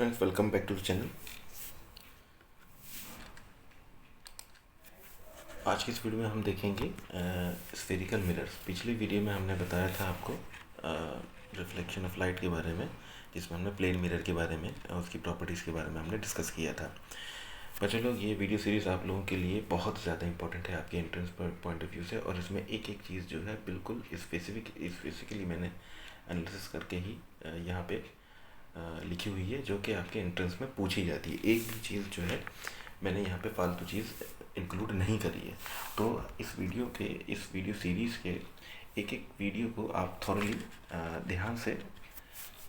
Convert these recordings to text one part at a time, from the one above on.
Friends, welcome back to the channel. आज की इस वीडियो में हम देखेंगे स्फेरिकल मिरर्स। पिछली वीडियो में हमने बताया था आपको रिफ्लेक्शन ऑफ लाइट के बारे में, जिसमें हमने प्लेन मिरर के बारे में और उसकी प्रॉपर्टीज़ के बारे में हमने डिस्कस किया था। बच्चे लोग, ये वीडियो सीरीज़ आप लोगों के लिए बहुत ज़्यादा इंपॉर्टेंट है आपके एंट्रेंस पॉइंट ऑफ व्यू से, और इसमें एक एक चीज़ जो है बिल्कुल स्पेसिफिकली मैंने एनालिसिस करके ही यहाँ पे लिखी हुई है, जो कि आपके एंट्रेंस में पूछी जाती है। एक भी चीज़ जो है मैंने यहाँ पे फालतू चीज़ इंक्लूड नहीं करी है। तो इस वीडियो सीरीज़ के एक एक वीडियो को आप थॉरली ध्यान से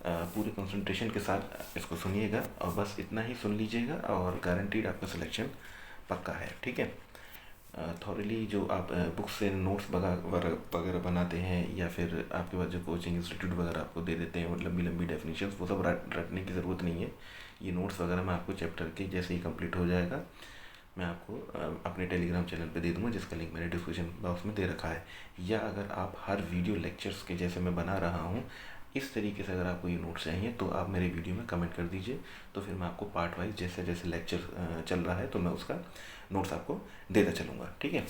पूरे कंसंट्रेशन के साथ इसको सुनिएगा, और बस इतना ही सुन लीजिएगा और गारंटीड आपका सिलेक्शन पक्का है। ठीक है। थॉरली जो आप बुक से नोट्स वगैरह बनाते हैं, या फिर आपके पास जो कोचिंग इंस्टीट्यूट वगैरह आपको दे देते हैं, वो लंबी लंबी डेफिनेशंस, वो सब रटने की ज़रूरत नहीं है। ये नोट्स वगैरह मैं आपको चैप्टर के जैसे ही कंप्लीट हो जाएगा मैं आपको अपने टेलीग्राम चैनल पे दे दूँगा, जिसका लिंक मैंने डिस्क्रिप्शन बॉक्स में दे रखा है। या अगर आप हर वीडियो लेक्चर्स के जैसे मैं बना रहा हूँ इस तरीके से अगर आपको ये नोट्स चाहिए तो आप मेरे वीडियो में कमेंट कर दीजिए, तो फिर मैं आपको पार्ट वाइज जैसे जैसे लेक्चर चल रहा है तो मैं उसका नोट्स आपको देता चलूँगा। ठीक है।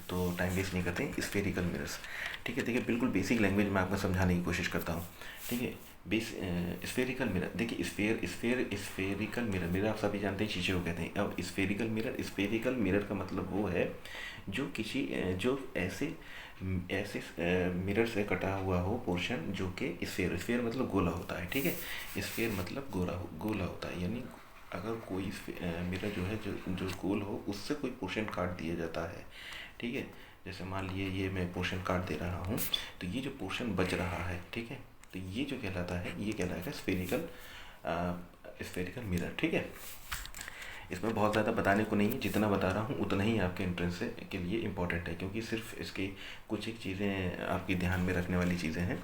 तो टाइम वेस्ट नहीं करते हैं। स्फेरिकल मिरर्स, ठीक है। देखिए, बिल्कुल बेसिक लैंग्वेज में आपको समझाने की कोशिश करता हूँ। ठीक है। स्फेरिकल मिरर, देखिए स्फेरिकल मिरर आप सभी जानते हैं शीशे को कहते हैं। अब स्फेरिकल मिरर का मतलब वो है जो ऐसे मिरर से कटा हुआ हो पोर्शन, जो कि स्फेयर मतलब गोला होता है। ठीक है। स्फेयर मतलब गोला होता है, यानी अगर कोई मिरर जो है जो गोल हो, उससे कोई पोर्शन काट दिया जाता है। ठीक है। जैसे मान लिए ये मैं पोर्शन काट दे रहा हूँ, तो ये जो पोर्शन बच रहा है, ठीक है, तो ये जो कहलाता है, ये कहलाएगा स्फेरिकल मिरर। ठीक है। इसमें बहुत ज़्यादा बताने को नहीं है, जितना बता रहा हूँ उतना ही आपके एंट्रेंस के लिए इम्पोर्टेंट है, क्योंकि सिर्फ इसकी कुछ एक चीज़ें आपकी ध्यान में रखने वाली चीज़ें हैं,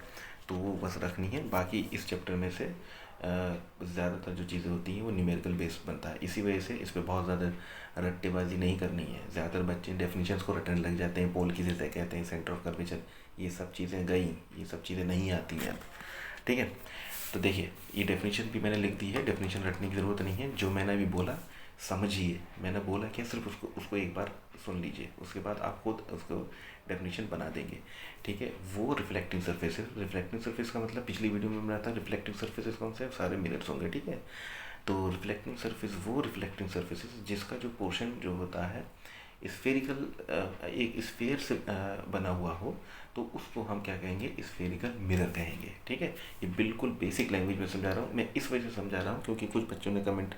तो वो बस रखनी है। बाकी इस चैप्टर में से ज़्यादातर जो चीज़ें होती हैं वो न्यूमेरिकल बेस्ड बनता है। इसी वजह से इस पर बहुत ज़्यादा रट्टेबाजी नहीं करनी है। ज़्यादातर बच्चे डेफिनेशंस को रटने लग जाते हैं, पोल किसे से कहते हैं, सेंटर ऑफ कर्वेचर, ये सब चीज़ें गई, ये सब चीज़ें नहीं आती हैं अब। ठीक है। तो देखिए, ये डेफिनेशन भी मैंने लिख दी है, डेफिनेशन रटने की ज़रूरत नहीं है। जो मैंने अभी बोला समझिए, मैंने बोला कि सिर्फ उसको एक बार सुन लीजिए, उसके बाद आप खुद उसको डेफिनेशन बना देंगे। ठीक है। वो रिफ्लेक्टिंग सरफेस का मतलब पिछली वीडियो में बनाया था। रिफ्लेक्टिंग सरफेसेस कौन से? सारे मिरर्स होंगे। ठीक है। तो रिफ्लेक्टिंग सरफेसेस जिसका जो पोर्शन जो होता है स्फेरिकल, एक स्फेयर से बना हुआ हो, तो उसको हम क्या कहेंगे? स्फेरिकल मिरर कहेंगे। ठीक है। ये बिल्कुल बेसिक लैंग्वेज में समझा रहा हूँ। मैं इस वजह से समझा रहा हूँ क्योंकि कुछ बच्चों ने कमेंट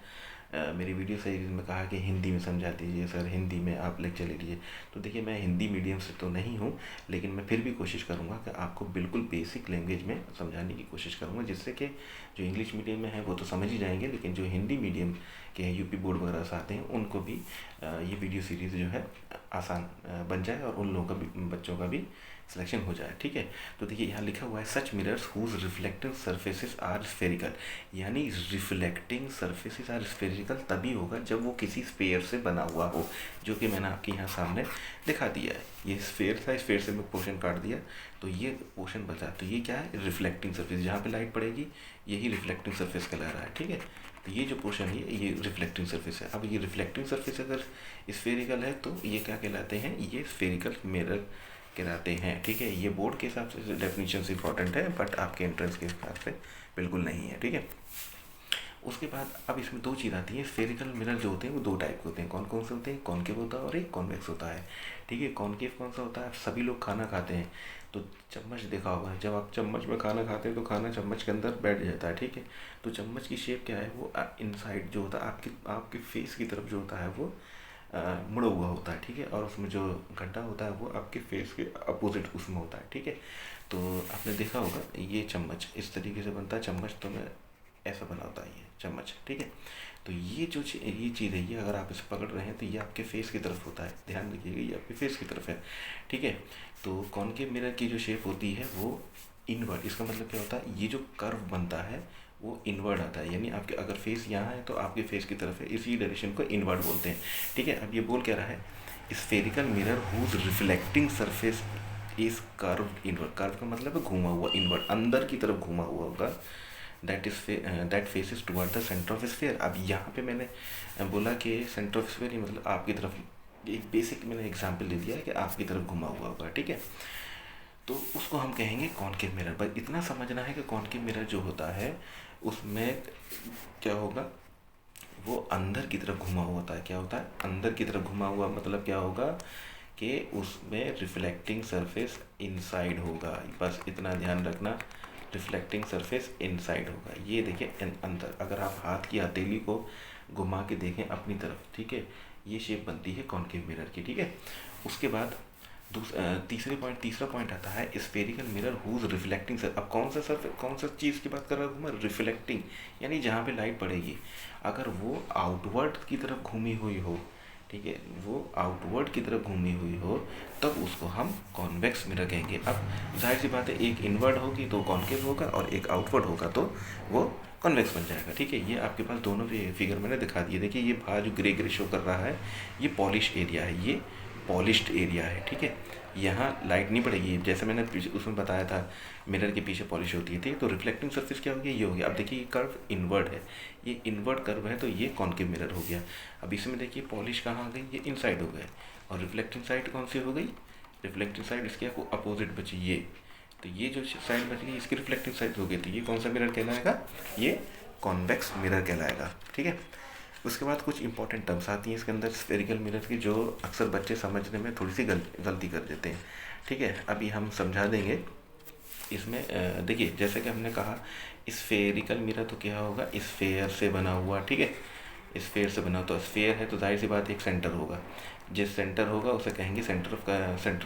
मेरी वीडियो सीरीज में कहा कि हिंदी में समझा दीजिए सर, हिंदी में आप लेक्चर ले लीजिए। तो देखिए, मैं हिंदी मीडियम से तो नहीं हूँ, लेकिन मैं फिर भी कोशिश करूँगा कि आपको बिल्कुल बेसिक लैंग्वेज में समझाने की कोशिश करूँगा, जिससे कि जो इंग्लिश मीडियम में है वो तो समझ ही जाएंगे, लेकिन जो हिंदी मीडियम के हैं, यूपी बोर्ड वगैरह से आते हैं, उनको भी ये वीडियो सीरीज़ जो है आसान बन जाए, और उन लोगों का भी, बच्चों का भी सिलेक्शन हो जाए। ठीक है। तो देखिए, यहाँ लिखा हुआ है such mirrors whose reflecting surfaces are spherical, यानी रिफ्लेक्टिंग सरफेसेस आर स्फेरिकल तभी होगा जब वो किसी स्फेयर से बना हुआ हो, जो कि मैंने आपके यहाँ सामने दिखा दिया है। ये स्फेयर था, स्फेयर से मैं पोर्शन काट दिया तो ये पोर्शन बचा, तो ये क्या है? Reflecting surface. जहाँ पे लाइट पड़ेगी यही रिफ्लेक्टिंग सरफेस कहला रहा है। ठीक है। तो ये जो पोर्शन है ये रिफ्लेक्टिंग सरफेस है। अब ये रिफ्लेक्टिंग सरफेस अगर स्फेरिकल है तो ये क्या कहलाते हैं? ये स्फेरिकल मिरर कहलाते हैं। ठीक है। ये बोर्ड के हिसाब से डेफिनेशन इंपॉर्टेंट है, बट आपके एंट्रेंस के हिसाब से बिल्कुल नहीं है। ठीक है। उसके बाद अब इसमें दो चीज़ आती है। स्फेरिकल मिरर जो होते हैं वो दो टाइप के होते हैं। कौन कौन से होते हैं? कॉनकेव होता है और एक कॉन्वेक्स होता है। ठीक है। कॉनकेव कौन सा होता है? सभी लोग खाना खाते हैं तो चम्मच देखा होगा, जब आप चम्मच में खाना खाते हैं तो खाना चम्मच के अंदर बैठ जाता है। ठीक है। तो चम्मच की शेप क्या है? वो इनसाइड जो होता है आपके फेस की तरफ जो होता है वो मुड़ा हुआ होता है। ठीक है। और उसमें जो गड्ढा होता है वो आपके फेस के अपोजिट उसमें होता है। ठीक है। तो आपने देखा होगा ये चम्मच इस तरीके से बनता है, चम्मच तो मैं ऐसा बना होता है ये चम्मच। ठीक है। तो ये जो ये चीज़ है, ये अगर आप इसे पकड़ रहे हैं तो ये आपके फेस की तरफ होता है, ध्यान रखिएगा, ये आपके फेस की तरफ है। ठीक है। तो कॉनकेव मिरर की जो शेप होती है वो इनवर्ड, इसका मतलब क्या होता है? ये जो कर्व बनता है वो इनवर्ड आता है, यानी आपके अगर फेस यहाँ है तो आपके फेस की तरफ है, इसी डायरेक्शन को इनवर्ड बोलते हैं। ठीक है। अब ये बोल क्या रहा है? Spherical mirror whose reflecting surface is curve inward. Curve का मतलब है घूमा हुआ, इनवर्ड, अंदर की तरफ घूमा हुआ होगा, that faces toward the centre of sphere. अब यहाँ पे मैंने बोला कि सेंटर ऑफ स्फीयर मतलब आपकी तरफ, एक बेसिक मैंने एग्जांपल दे दिया है कि आपकी तरफ घुमा हुआ होगा, ठीक है। तो उसको हम कहेंगे कॉनकेव मिरर। बस इतना समझना है कि कॉनकेव मिरर जो होता है उसमें क्या होगा, वो अंदर की तरफ घुमा हुआ होता है। क्या होता है, अंदर की तरफ घुमा हुआ, मतलब क्या होगा कि उसमें रिफ्लेक्टिंग सरफेस इनसाइड होगा। बस इतना ध्यान रखना, रिफ्लेक्टिंग सरफेस इनसाइड होगा। ये देखिए अंदर, अगर आप हाथ की हथेली को घुमा के देखें अपनी तरफ, ठीक है, ये शेप बनती है कॉनकेव मिरर की, ठीक है। उसके बाद तीसरा पॉइंट आता है spherical mirror whose reflecting sir. अब कौन सा चीज़ की बात कर रहा हूँ मैं, रिफ्लेक्टिंग, यानी जहाँ पे लाइट पड़ेगी अगर वो आउटवर्ड की तरफ घूमी हुई हो, ठीक है, वो आउटवर्ड की तरफ घूमी हुई हो तब उसको हम कॉन्वेक्स मिरर कहेंगे। अब जाहिर सी बात है, एक इनवर्ड होगी तो कॉन्केव होगा और एक आउटवर्ड होगा तो वो कॉन्वेक्स बन जाएगा, ठीक है। ये आपके पास दोनों भी फिगर मैंने दिखा दिए। देखिए ये बाहर जो ग्रे शो कर रहा है ये पॉलिश एरिया है, ये पॉलिश्ड एरिया है, ठीक है। यहाँ लाइट नहीं पड़ेगी, जैसे मैंने उसमें बताया था मिरर के पीछे पॉलिश होती थी, तो रिफ्लेक्टिंग सरफेस क्या हो गया, ये हो गया। अब देखिए ये कर्व इनवर्ड है, ये इनवर्ड कर्व है तो ये कॉनकेव मिरर हो गया। अब इसमें देखिए पॉलिश कहाँ आ गई, ये इनसाइड हो गए, और रिफ्लेक्टिंग साइड कौन सी हो गई, रिफ्लेक्टिंग साइड इसके अपोजिट बची ये, तो ये जो साइड बच गई इसकी रिफ्लेक्टिंग साइड हो गई, तो ये कौन सा मिरर कहलाएगा, ये कॉन्वेक्स मिरर कहलाएगा, ठीक है। उसके बाद कुछ इंपॉर्टेंट टर्म्स आती हैं इसके अंदर स्फेरिकल मिरर की, जो अक्सर बच्चे समझने में थोड़ी सी गलती कर देते हैं, ठीक है। अभी हम समझा देंगे इसमें। देखिए जैसे कि हमने कहा स्फेरिकल मिरर तो क्या होगा, स्फेयर से बना हुआ, ठीक है, स्फेयर से बना, तो स्फेयर है तो जाहिर सी बात एक सेंटर होगा, जिस सेंटर होगा उसे कहेंगे सेंटर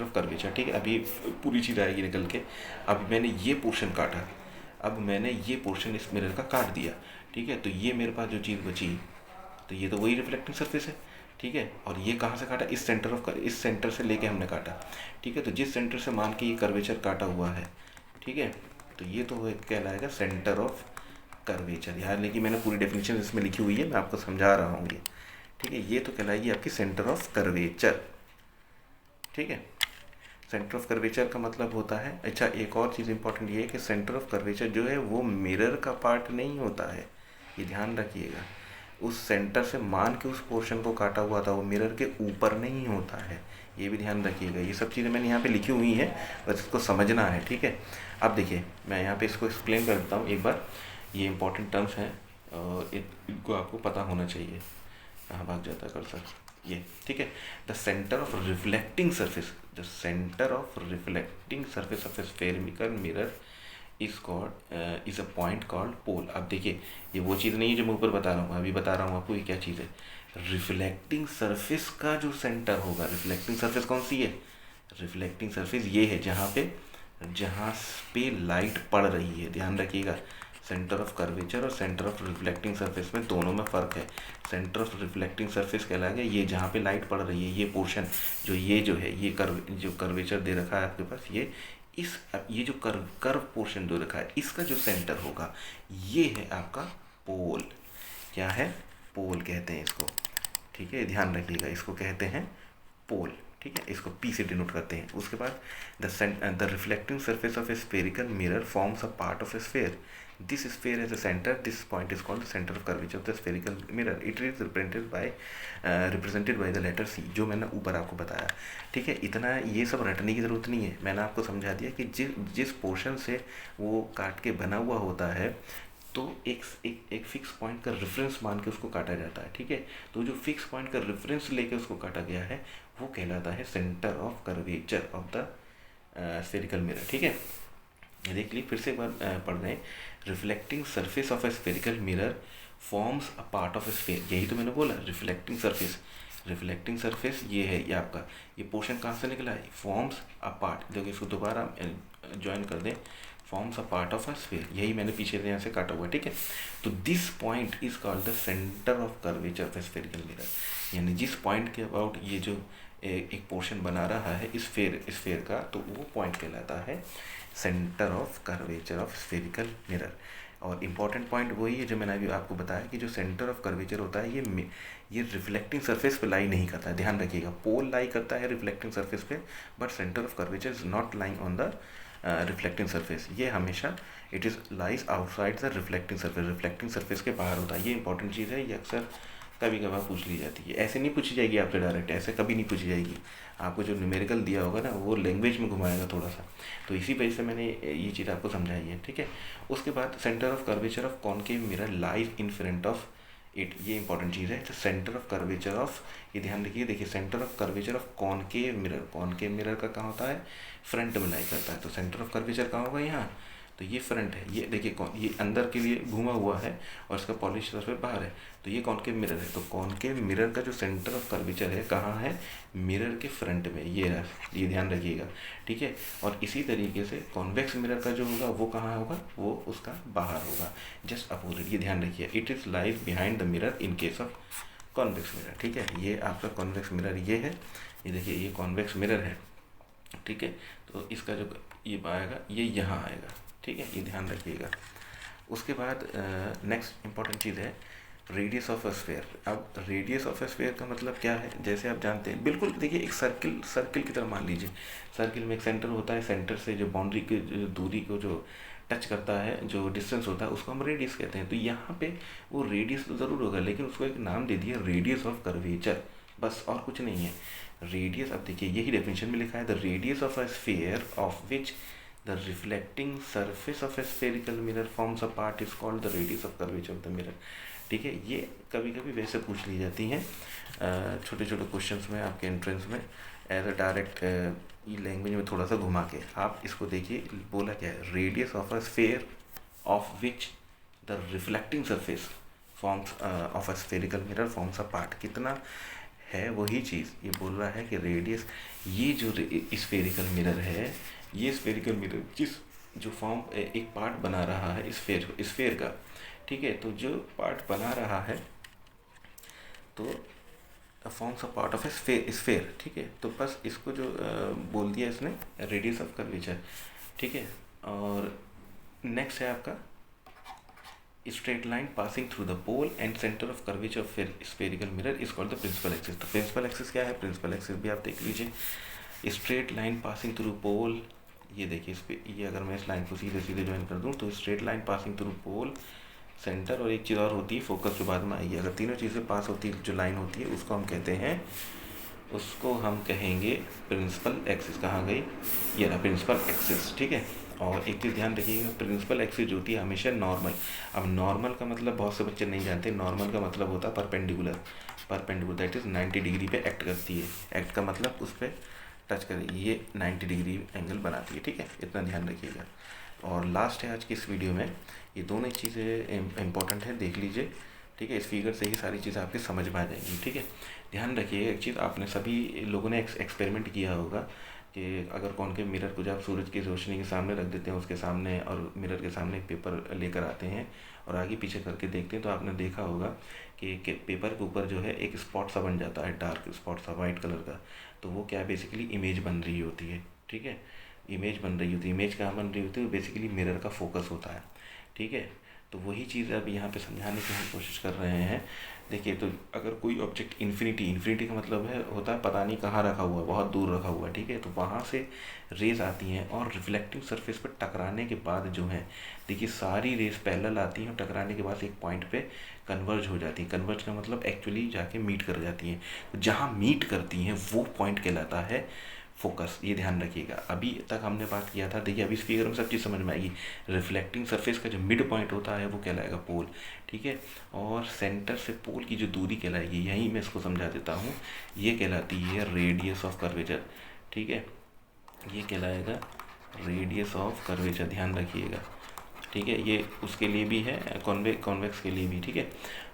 ऑफ कर्वेचर, ठीक है। अभी पूरी चीज़ आएगी निकल के। अब मैंने ये पोर्शन काटा, अब मैंने ये पोर्शन इस मिरर का काट दिया, ठीक है, तो ये मेरे पास जो चीज़ बची, तो ये तो वही रिफ्लेक्टिंग सरफेस है, ठीक है। और ये कहाँ से काटा, इस सेंटर से लेके हमने काटा, ठीक है। तो जिस सेंटर से मान के ये कर्वेचर काटा हुआ है, ठीक है, तो ये तो कहलाएगा सेंटर ऑफ कर्वेचर। यार लेकिन मैंने पूरी डेफिनेशन इसमें लिखी हुई है, मैं आपको समझा रहा हूँ ये, ठीक है। ये तो कहलाएगी आपकी सेंटर ऑफ कर्वेचर, ठीक है। सेंटर ऑफ कर्वेचर का मतलब होता है, अच्छा एक और चीज़ इंपॉर्टेंट ये है कि सेंटर ऑफ कर्वेचर जो है वो मिरर का पार्ट नहीं होता है, ये ध्यान रखिएगा। उस सेंटर से मान के उस पोर्शन को काटा हुआ था, वो मिरर के ऊपर नहीं होता है, ये भी ध्यान रखिएगा। ये सब चीज़ें मैंने यहाँ पे लिखी हुई हैं, बस इसको समझना है, ठीक है। अब देखिए मैं यहाँ पे इसको एक्सप्लेन कर देता हूँ एक बार। ये इंपॉर्टेंट टर्म्स हैं और इनको आपको पता होना चाहिए। कहाँ भाग जाता है कर्सर, ये, ठीक है। The centre of reflecting surface, the centre of reflecting surface of a spherical mirror is a point called pole. अब देखिए ये वो चीज़ नहीं है जो मैं ऊपर बता रहा हूँ, अभी बता रहा हूँ आपको ये क्या चीज़ है। रिफ्लेक्टिंग सरफेस का जो सेंटर होगा, रिफ्लेक्टिंग सरफेस कौन सी है, रिफ्लेक्टिंग सरफेस ये है जहाँ पे लाइट पड़ रही है, ध्यान रखिएगा। सेंटर ऑफ कर्वेचर और सेंटर ऑफ रिफ्लेक्टिंग सरफेस में दोनों में फ़र्क है। सेंटर ऑफ रिफ्लेक्टिंग सरफेस कहलाएगा ये जहाँ पे लाइट पड़ रही है, ये पोर्शन जो है ये जो कर्वेचर दे रखा है आपके पास, ये जो कर्व पोर्शन जो रखा है इसका जो सेंटर होगा ये है आपका पोल। क्या है, पोल कहते हैं इसको, ठीक है, ध्यान रखिएगा, इसको कहते हैं पोल, ठीक है। इसको पी से डिनोट करते हैं। उसके बाद the reflecting surface of a spherical mirror forms a part of A sphere. This sphere has a center. This point is called the center of curvature of the spherical mirror. It is represented by the letter C, जो मैंने ऊपर आपको बताया, ठीक है। इतना ये सब रटने की ज़रूरत नहीं है, मैंने आपको समझा दिया कि जिस पोर्शन से वो काट के बना हुआ होता है तो एक फिक्स पॉइंट का रेफरेंस मान के उसको काटा जाता है, ठीक है। तो जो फिक्स पॉइंट का रेफरेंस लेके उसको काटा गया है वो कहलाता है centre of curvature of the spherical mirror, ठीक है। देख लीजिए फिर से एक बार पढ़ रहे हैं। Reflecting surface of a spherical mirror forms a part of A sphere, यही तो मैंने बोला। रिफ्लेक्टिंग सरफेस ये है, ये आपका ये पोर्शन कहाँ से निकला है, फॉर्म्स अ पार्ट, देखो इसको दोबारा ज्वाइन कर दें, forms a part of a sphere, यही मैंने पीछे यहाँ से काटा हुआ, ठीक है। तो this point is called the centre of curvature of a spherical mirror, यानी जिस पॉइंट के अबाउट ये जो एक पोर्शन बना रहा है इस स्फेयर का, तो वो पॉइंट कहलाता है centre of curvature of spherical mirror. और इम्पॉर्टेंट पॉइंट वही है जो मैंने अभी आपको बताया कि जो सेंटर ऑफ कर्वेचर होता है ये रिफ्लेक्टिंग सरफेस पे लाई नहीं करता है, ध्यान रखिएगा। पोल लाई करता है रिफ्लेक्टिंग सरफेस पे, but centre of curvature is not lying on the reflecting surface. ये हमेशा it is lies outside the reflecting surface, reflecting surface के बाहर होता है। ये इंपॉर्टेंट चीज़ है, ये अक्सर कभी कभार पूछ ली जाती है। ऐसे नहीं पूछी जाएगी आपसे डायरेक्ट, ऐसे कभी नहीं पूछी जाएगी। आपको जो न्यूमेरिकल दिया होगा ना वो लैंग्वेज में घुमाएगा थोड़ा सा, तो इसी वजह से मैंने ये चीज़ आपको समझाई है, ठीक है। उसके बाद centre of curvature of concave mirror lies in front of it, ये इंपॉर्टेंट चीज़ है। तो सेंटर ऑफ कर्वेचर ऑफ, ये ध्यान रखिए, देखिए centre of curvature of concave mirror, concave mirror का कहाँ होता है, फ्रंट में लाई करता है। तो सेंटर ऑफ कर्वेचर कहाँ होगा, यहाँ। तो ये फ्रंट है, ये देखिए ये अंदर के लिए घूमा हुआ है और इसका पॉलिश सरफेस बाहर है, तो ये कॉनकेव मिरर है। तो कॉनकेव मिरर का जो सेंटर ऑफ कर्वेचर है कहाँ है, मिरर के फ्रंट में, ये है, ये ध्यान रखिएगा, ठीक है। और इसी तरीके से कॉन्वेक्स मिरर का जो होगा वो कहाँ होगा, वो उसका बाहर होगा, जस्ट अपोजिट, ये ध्यान रखिए। It is lies behind the mirror in case of convex mirror, ठीक है। ये आपका कॉन्वेक्स मिरर ये है, ये देखिए ये कॉन्वेक्स मिरर है, ठीक है। तो इसका जो ये आएगा ये यहाँ आएगा, ठीक है, ये ध्यान रखिएगा। उसके बाद नेक्स्ट इंपॉर्टेंट चीज़ है रेडियस ऑफ अ स्फीयर। अब रेडियस ऑफ अ स्फीयर का मतलब क्या है, जैसे आप जानते हैं बिल्कुल, देखिए एक सर्किल की तरह मान लीजिए। सर्किल में एक सेंटर होता है, सेंटर से जो बाउंड्री की जो दूरी को जो टच करता है, जो डिस्टेंस होता है उसको हम रेडियस कहते हैं। तो यहाँ पे वो रेडियस तो ज़रूर होगा, लेकिन उसको एक नाम दे दिया रेडियस ऑफ कर्वेचर, बस, और कुछ नहीं है। रेडियस, अब देखिए यही डेफिनेशन में लिखा है, the radius of a sphere of which the reflecting surface of a spherical mirror forms a part is called the radius of curvature of the mirror, ठीक है। ये कभी कभी वैसे पूछ ली जाती हैं छोटे छोटे क्वेश्चंस में आपके एंट्रेंस में, एज अ डायरेक्ट ये लैंग्वेज में थोड़ा सा घुमा के। आप इसको देखिए, बोला क्या है, radius of a sphere of which the reflecting surface forms of a spherical mirror forms a part, कितना है वही चीज़ ये बोल रहा है कि रेडियस, ये जो स्फेरिकल मिरर है, ये स्फेरिकल मिरर जो फॉर्म एक पार्ट बना रहा है स्फेयर का, ठीक है। तो जो पार्ट बना रहा है तो forms a part of A sphere, ठीक है। तो बस इसको जो बोल दिया इसने रेडियस ऑफ कर्वेचर, ठीक है। और नेक्स्ट है आपका straight line passing through the pole and centre of curvature of spherical mirror is called the principal axis. तो प्रिंसिपल एक्सिस क्या है, प्रिंसिपल एक्सिस भी आप देख लीजिए। Straight line passing through pole, ये देखिए इस पे, ये अगर मैं इस लाइन को सीधे सीधे ज्वाइन कर दूं तो स्ट्रेट लाइन पासिंग थ्रू पोल, सेंटर, और एक चीज़ और होती है फोकस जो बाद में आएगी। अगर तीनों चीज़ें पास होती है, जो लाइन होती है उसको हम कहते हैं, उसको हम कहेंगे प्रिंसिपल एक्सिस। कहाँ गई, ये रहा प्रिंसिपल एक्सिस, ठीक है। और एक चीज़ ध्यान रखिएगा, प्रिंसिपल एक्सिस जो होती है हमेशा नॉर्मल। अब नॉर्मल का मतलब बहुत से बच्चे नहीं जानते, नॉर्मल का मतलब होता है परपेंडिकुलर, दैट इज़ 90 डिग्री पे एक्ट करती है। एक्ट का मतलब उस पर टच करेगी, ये 90 डिग्री एंगल बनाती है, ठीक है, इतना ध्यान रखिएगा। और लास्ट है आज की इस वीडियो में, ये दोनों चीज़ें इंपॉर्टेंट है, देख लीजिए, ठीक है। इस फिगर से ही सारी चीज़ें आपकी समझ में आ जाएंगी, ठीक है। ध्यान रखिए एक चीज़, आपने सभी लोगों ने एक्सपेरिमेंट किया होगा कि अगर कॉनकेव मिरर को जब आप सूरज की रोशनी के सामने रख देते हैं, उसके सामने और मिरर के सामने एक पेपर लेकर आते हैं और आगे पीछे करके देखते हैं, तो आपने देखा होगा कि पेपर के ऊपर जो है एक स्पॉट सा बन जाता है, डार्क स्पॉट सा वाइट कलर का। तो वो क्या बेसिकली इमेज बन रही होती है, ठीक है, इमेज बन रही होती है। इमेज कहाँ बन रही होती है, बेसिकली मिरर का फोकस होता है, ठीक है। तो वही चीज़ अब यहाँ पे समझाने की हम कोशिश कर रहे हैं। देखिए, तो अगर कोई ऑब्जेक्ट इन्फिनिटी का मतलब है होता है पता नहीं कहाँ रखा हुआ, बहुत दूर रखा हुआ, ठीक है, तो वहाँ से रेज आती हैं और रिफ्लेक्टिव सरफेस पर टकराने के बाद जो है, देखिए सारी रेज पैरेलल आती हैं और टकराने के बाद एक पॉइंट पे कन्वर्ज हो जाती हैं। कन्वर्ज का मतलब एक्चुअली जाके मीट कर जाती हैं। तो जहाँ मीट करती हैं वो पॉइंट कहलाता है फोकस, ये ध्यान रखिएगा। अभी तक हमने बात किया था, देखिए अभी इस फिगर में सब चीज़ समझ में आएगी। रिफ्लेक्टिंग सरफेस का जो मिड पॉइंट होता है वो कहलाएगा पोल, ठीक है। और सेंटर से पोल की जो दूरी कहलाएगी, यहीं मैं इसको समझा देता हूँ, ये कहलाती है रेडियस ऑफ कर्वेचर, ठीक है। ये कहलाएगा रेडियस ऑफ कर्वेचर, ध्यान रखिएगा, ठीक है। ये उसके लिए भी है, कॉन्वेक्स के लिए भी, ठीक है।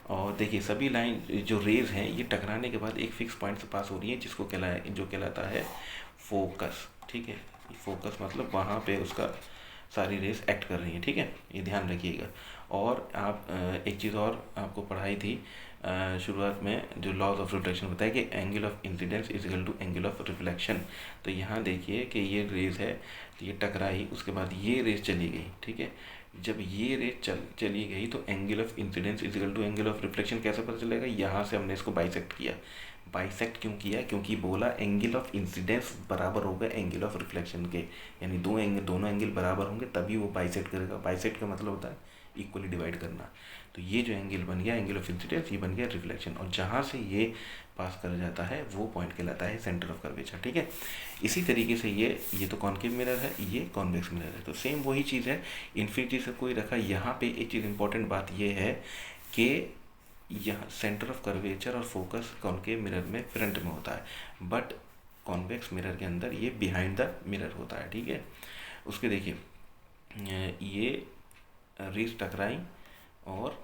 और देखिए सभी लाइन जो रेज हैं ये टकराने के बाद एक फिक्स पॉइंट से पास हो रही है, जिसको कहलाता है फोकस, ठीक है। फोकस मतलब वहाँ पे उसका सारी रेस एक्ट कर रही है, ठीक है, ये ध्यान रखिएगा। और आप एक चीज़ और आपको पढ़ाई थी शुरुआत में, जो लॉज ऑफ रिफ्लेक्शन बताया कि angle of incidence is equal to angle of reflection. तो यहाँ देखिए कि ये रेस है, तो ये टकराई, उसके बाद ये रेस चली गई, ठीक है, जब ये रे चली गई तो angle of incidence is equal to angle of reflection कैसे पता चलेगा, यहाँ से हमने इसको बाइसेक्ट किया। बाइसेक्ट क्यों किया, क्योंकि बोला एंगल ऑफ इंसिडेंस बराबर होगा एंगल ऑफ रिफ्लेक्शन के, यानी दोनों एंगल बराबर होंगे तभी वो बाइसेक्ट करेगा। बाइसेक्ट का मतलब होता है इक्वली डिवाइड करना। तो ये जो एंगल बन गया एंगल ऑफ इंसिडेंस, ये बन गया रिफ्लेक्शन, और जहाँ से ये पास कर जाता है वो पॉइंट कहलाता है सेंटर ऑफ कर्वेचर। ठीक है, इसी तरीके से ये तो कॉन्केव मिरर है, ये कॉन्वेक्स मिरर है। तो सेम वही चीज़ है, इन्फिनिटी से कोई रखा। यहाँ पे एक चीज़ इंपॉर्टेंट बात ये है कि यहाँ सेंटर ऑफ कर्वेचर और फोकस कॉन्केव मिरर में फ्रंट में होता है, बट कॉन्वेक्स मिरर के अंदर ये बिहाइंड द मिरर होता है। ठीक है, उसके देखिए ये रेज टकराई और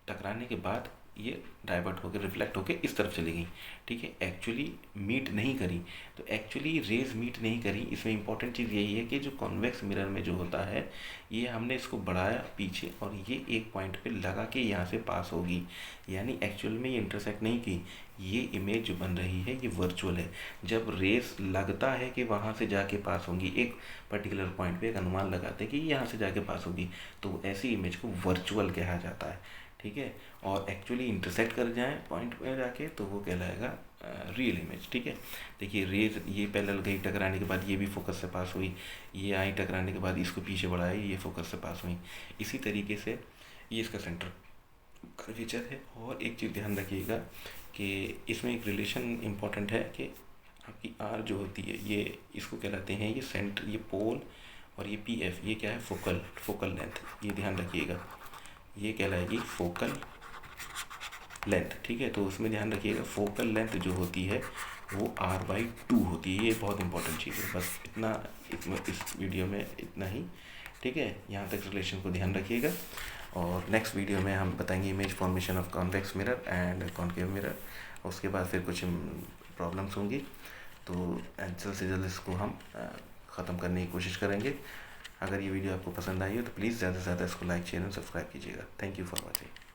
टकराने के बाद ये डाइवर्ट होकर रिफ्लेक्ट होकर इस तरफ चली गई। ठीक है, एक्चुअली मीट नहीं करी। तो एक्चुअली रेज मीट नहीं करी, इसमें इंपॉर्टेंट चीज़ यही है कि जो कॉन्वेक्स मिरर में जो होता है, ये हमने इसको बढ़ाया पीछे और ये एक पॉइंट पे लगा के यहाँ से पास होगी, यानी एक्चुअल में ये इंटरसेक्ट नहीं की। ये इमेज जो बन रही है ये वर्चुअल है। जब रेस लगता है कि वहाँ से जाके पास होंगी, एक पर्टिकुलर पॉइंट पे एक अनुमान लगाते हैं कि यहाँ से जाके पास होगी, तो ऐसी इमेज को वर्चुअल कहा जाता है। ठीक है, और एक्चुअली इंटरसेक्ट कर जाए पॉइंट पे जाके तो वो कहलाएगा रियल इमेज। ठीक है, देखिए रेज ये पैरेलल गई, टकराने के बाद ये भी फोकस से पास हुई, ये आई टकराने के बाद इसको पीछे बढ़ाई, ये फोकस से पास हुई। इसी तरीके से ये इसका सेंटर कर्वेचर है। और एक चीज़ ध्यान रखिएगा कि इसमें एक रिलेशन इम्पॉर्टेंट है कि आपकी आर जो होती है ये इसको कहलाते हैं, ये सेंटर, ये पोल, और ये पी एफ, ये क्या है, फोकल लेंथ। ये ध्यान रखिएगा, ये कहलाएगी फोकल लेंथ। ठीक है, तो उसमें ध्यान रखिएगा फोकल लेंथ जो होती है वो r/2 होती है। ये बहुत इंपॉर्टेंट चीज़ है। बस इतना इस वीडियो में इतना ही। ठीक है, यहाँ तक रिलेशन को ध्यान रखिएगा, और नेक्स्ट वीडियो में हम बताएंगे image formation of convex mirror and concave mirror. उसके बाद फिर कुछ प्रॉब्लम्स होंगी, तो जल्द से जल्द इसको हम ख़त्म करने की कोशिश करेंगे। अगर ये वीडियो आपको पसंद आई हो तो प्लीज़ ज़्यादा से ज़्यादा इसको लाइक शेयर और सब्सक्राइब कीजिएगा। Thank you for watching.